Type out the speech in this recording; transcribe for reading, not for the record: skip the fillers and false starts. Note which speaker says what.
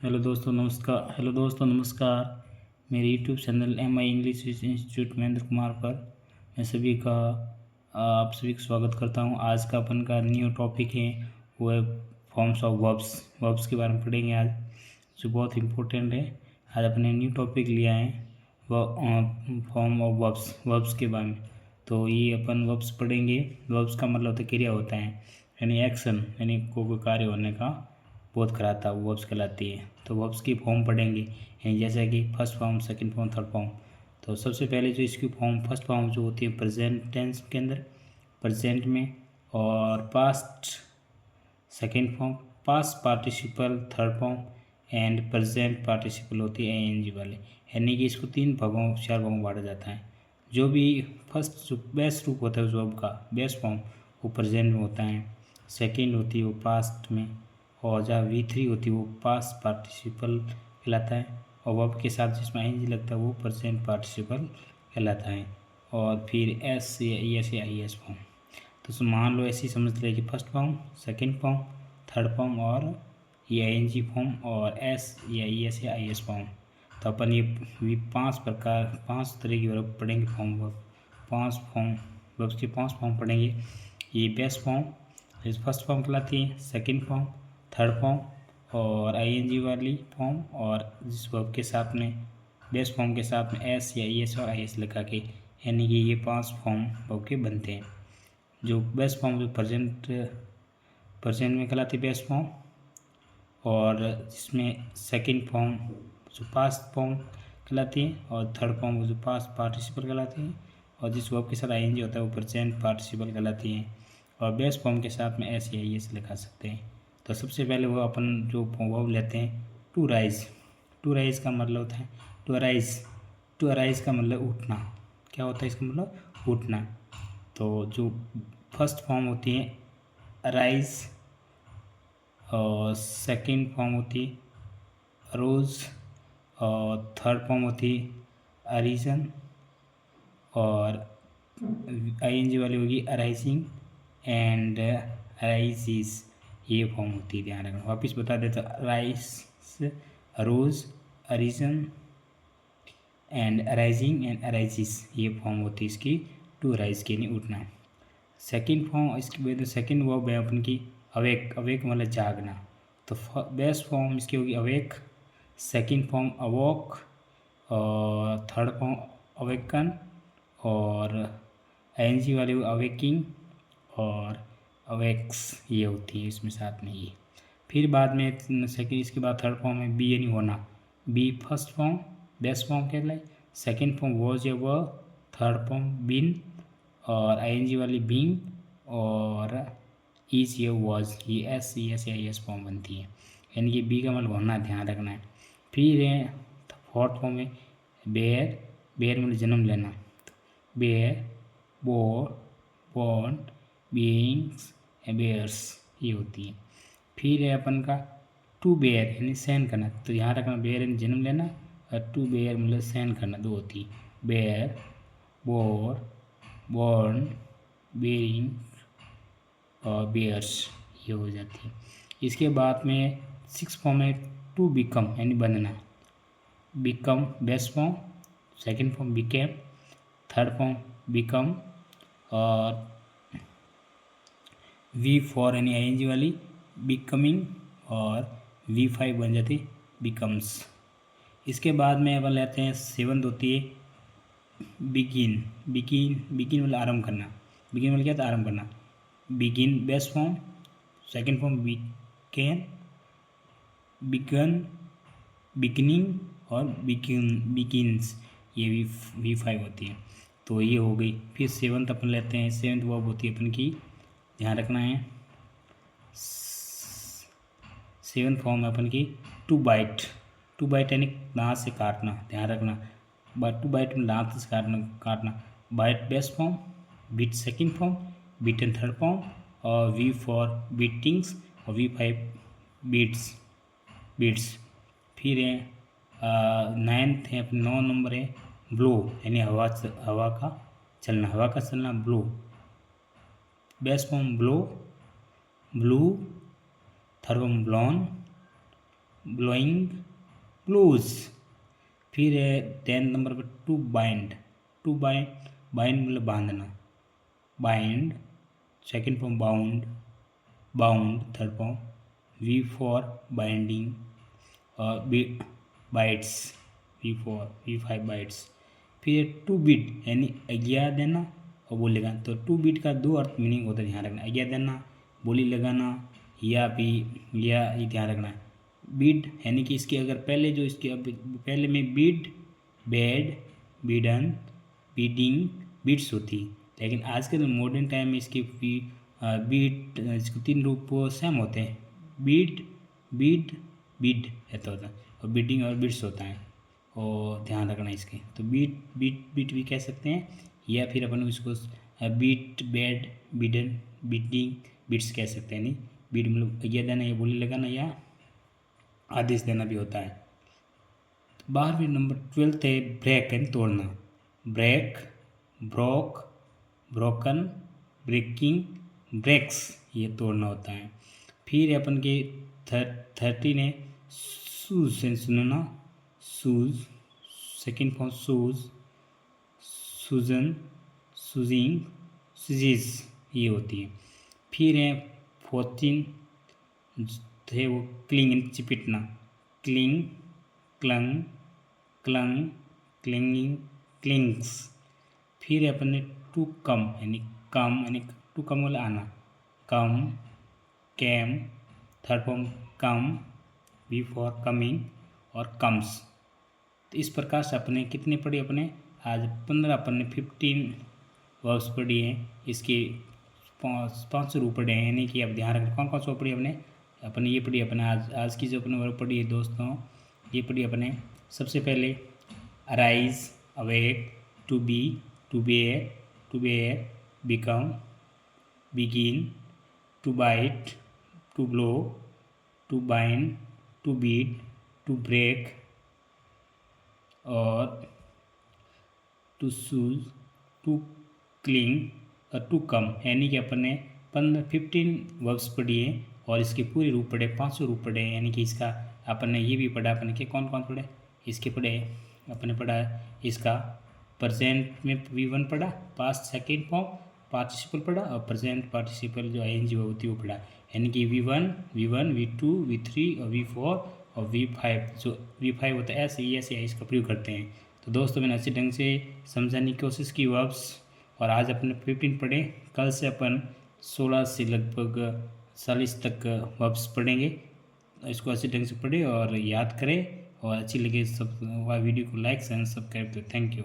Speaker 1: Hello दोस्तों नमस्कार। मेरे YouTube channel MI English institute Mahendra Kumar पर मैं सभी का आप सभी का स्वागत करता हूं। आज का अपन का न्यू टॉपिक है वो है फॉर्म्स ऑफ वर्ब्स के बारे में पढ़ेंगे आज, जो बहुत इम्पोर्टेंट है। आज अपने न्यू टॉपिक लिया है वो फॉर्म ऑफ वर्ब्स के बारे में। तो ये अपन वर्ब्स पढ़ेंगे। वर्ब्स का मतलब होता है क्रिया होता है, यानी एक्शन, यानी कोई कार्य होने का बोध कराता है, वर्ब्स कहलाती है। तो वर्ब्स की फॉर्म पढ़ेंगे, यानी जैसे कि first form, second form, third form. तो सबसे पहले जो इसकी फॉर्म फर्स्ट फॉर्म जो होती है प्रेजेंट टेंस के अंदर, प्रेजेंट में, और past second form, past participle third form, and present participle होती है ING वाले। यानी कि इसको चार भागों में बांटा जाता है। जो भी फर्स्ट जो बेस्ट रूप होता है उस वर्ब का बेस्ट फॉर्म वो प्रेजेंट में होता है, सेकंड होती है वो पास्ट में, और जहाँ V3 होती है वो पास्ट पार्टिसिपल कहलाता है, और वर्ब के साथ जिसमें ING लगता है वो प्रेजेंट पार्टिसिपल कहलाता है। और फिर S या ES या IS फॉर्म। तो मान लो ऐसे ही समझ ले कि first form, second form, third form और ये ING फॉर्म, और S या ES या IS फॉर्म। तो अपन ये पांच तरह की वर्ब पढ़ेंगे। पांच फॉर्म वर्ब्स के पांच फॉर्म पढ़ेंगे। ये बेस्ट फॉर्म फर्स्ट फॉर्म कहलाती है, सेकंड फॉर्म, थर्ड फॉर्म और ING वाली फॉर्म, और जिस वर्ब के साथ में बेस्ट फॉर्म के साथ में S या ES और IS लगा के, यानी कि ये पांच फॉर्म वर्ब के बनते हैं। जो बेस्ट फॉर्म जो प्रेजेंट में कहलाती है बेस्ट फॉर्म, और जिसमें सेकंड फॉर्म जो पास्ट फॉर्म कहलाती है, और थर्ड फॉर्म जो पास्ट पार्टिसिपल कहलाती है, और जिस वर्ब के साथ ING होता है वो प्रेजेंट पार्टिसिपल कहलाती है, और बेस्ट फॉर्म के साथ में S या ES लगा सकते हैं। तो सबसे पहले वो अपन जो वर्ब लेते हैं टू राइज। टू राइज का मतलब होता है टू अराइज का मतलब उठना। क्या होता है इसका मतलब? उठना। तो जो फर्स्ट फॉर्म होती है अराइज, और सेकंड फॉर्म होती है रोज, और थर्ड फॉर्म होती है अरीजन, और ING वाली होगी अराइजिंग, एंड अराइजिस। ये फॉर्म होती है, ध्यान रखना। वापस बता देता, arise, rose, arisen and arising and arises, ये फॉर्म होती है इसकी टू राइज के, नहीं उठना। सेकंड फॉर्म इसकी बाद सेकंड वर्ब है अपन की अवेक। अवेक मतलब जागना। तो बेस्ट फॉर्म इसकी होगी अवेक, सेकंड फॉर्म अवॉक, और थर्ड फॉर्म अवेकन, और ING वाली अवेकिंग और अवेक्स, ये होती है इसमें साथ में ये। फिर बाद में सेकंड इसके बाद थर्ड फॉर्म है बी, यानी होना। Be first form best form कहलाए, सेकंड फॉर्म वॉज या वर, थर्ड फॉर्म बीन, और ING वाली बींग, और इज या वॉज, ये S या IS फॉर्म बनती है। यानी कि बी का मतलब होना, ध्यान रखना है। फिर है फोर्थ फॉर्म है बेयर। बेयर मतलब जन्म लेना। बेयर, बोर्न, बीइंग्स, बेयर्स, ये होती है। फिर है अपन का टू बेयर, यानी सहन करना। तो यहाँ रखना बेयर यानी जन्म लेना, और टू बेयर मतलब सहन करना, दो होती है। बेयर, बोर्न, बेरिंग और बेयर्स, ये हो जाती है। इसके बाद में सिक्स फॉर्म है टू बिकम, यानी बनना। Become best form, second form became, third form become, और V4 यानी ING वाली बिकमिंग, और V5 बन जाती बिकम्स। इसके बाद में अपन लेते हैं सेवंथ होती है बिगिन। बिगिन मतलब आरम्भ करना। बिगिन मतलब क्या था? आरम्भ करना। Begin best form, second form began, begun, beginning और बिगिन्स, ये भी V5 होती है। तो ये हो गई। फिर सेवंथ अपन लेते हैं। सेवंथ वर्ब होती है अपन की, ध्यान रखना है, सेवंथ फॉर्म है अपन की टू बाइट। टू बाइट यानी दांत से काटना, ध्यान रखना। टू बाइट में दांत से काटना। Bite best form, bit second form, bitten third form, और V4 बीटिंग्स, और V5 बीट्स। फिर है नाइन्थ है अपने 9 नंबर है ब्लो, यानी हवा का चलना। Blow best form blow, blew, third form blown, blowing, blows. फिर है 10 नंबर पर to bind, to bind, bind मतलब बांधना, bind. Second form bound, bound third form. V four binding और बी बाइट्स, वी5 बाइट्स। फिर टू बीट यानी आज्ञा देना और बोली लगाना। तो टू बीट का दो अर्थ मीनिंग होता है, ध्यान रखना। आज्ञा देना, बोली लगाना, या भी या ये ध्यान रखना है। बीड यानी कि इसके अगर पहले जो इसके अब पहले में bid, bade, bidden, bidding, bids होती, लेकिन आजकल मॉडर्न टाइम में इसके बीट इसको 3 रूप सेम होते हैं। बीड, बीड, बीड ऐसा होता है, और बीडिंग और बीट्स होता है, और ध्यान रखना इसके। तो बीट, बीट, बीट भी कह सकते हैं, या फिर अपन इसको bid, bade, bidden, bidding, bids कह सकते हैं। नहीं, बीट मतलब आज्ञा देना या बोली लगाना या आदेश देना भी होता है। 12वीं नंबर 12th है ब्रेक यानी तोड़ना। Break, broke, broken, breaking, breaks, ये तोड़ना होता है। फिर अपन के 13 है शूज यानी सुनना, शूज। सेकेंड फॉर्म शूज, सूजन, सूजिंग, सूजीज, ये होती है। फिर है 14 थे वो क्लिंग चिपटना, cling, clung, clung, clinging, clings. फिर अपन ने टू कम यानी टू कम वाला आना, come, came. Third form come, V four coming, और कम्स। तो इस प्रकार से अपने कितने पढ़े, अपने आज 15, अपन ने 15 वर्ब्स पढ़ी हैं। इसके 500 रूप पढ़े हैं, यानी कि अब ध्यान रखना कौन कौन सा पढ़ी अपने ये पढ़ी अपने आज की जो अपने वर्ब पढ़ी है दोस्तों, ये पढ़ी अपने। सबसे पहले arise, awake, to be, to bear, to bear, become, begin, to bite, to blow, to bind, to beat, to break, और टू शूज, टू क्लिंग, और टू कम। यानी कि अपन ने 15 वर्ब्स पढ़ी है, और इसके पूरे रूप पढ़े, 500 रूप पढ़े। यानी कि इसका अपन ने ये भी पढ़ा, अपन के कौन कौन पढ़े इसके पढ़े, अपने पढ़ा इसका प्रेजेंट में V1 पढ़ा, पास्ट सेकेंड फॉर्म पार्टिसिपल पढ़ा, और प्रेजेंट पार्टिसिपल जो ING होती है वो पढ़ा। यानी कि V1, V2, V3 और V4 और V5। जो V5 होता है ऐसे इसका प्रयोग करते हैं। तो दोस्तों मैंने अच्छे ढंग से समझाने की कोशिश की वर्ब्स, और आज अपने 15 पढ़े। कल से अपन 16 से लगभग 40 तक वर्ब्स पढ़ेंगे। इसको अच्छे ढंग से पढ़े और याद करें, और अच्छी लगे सब वीडियो को लाइक एंड सब्सक्राइब करें। Thank you.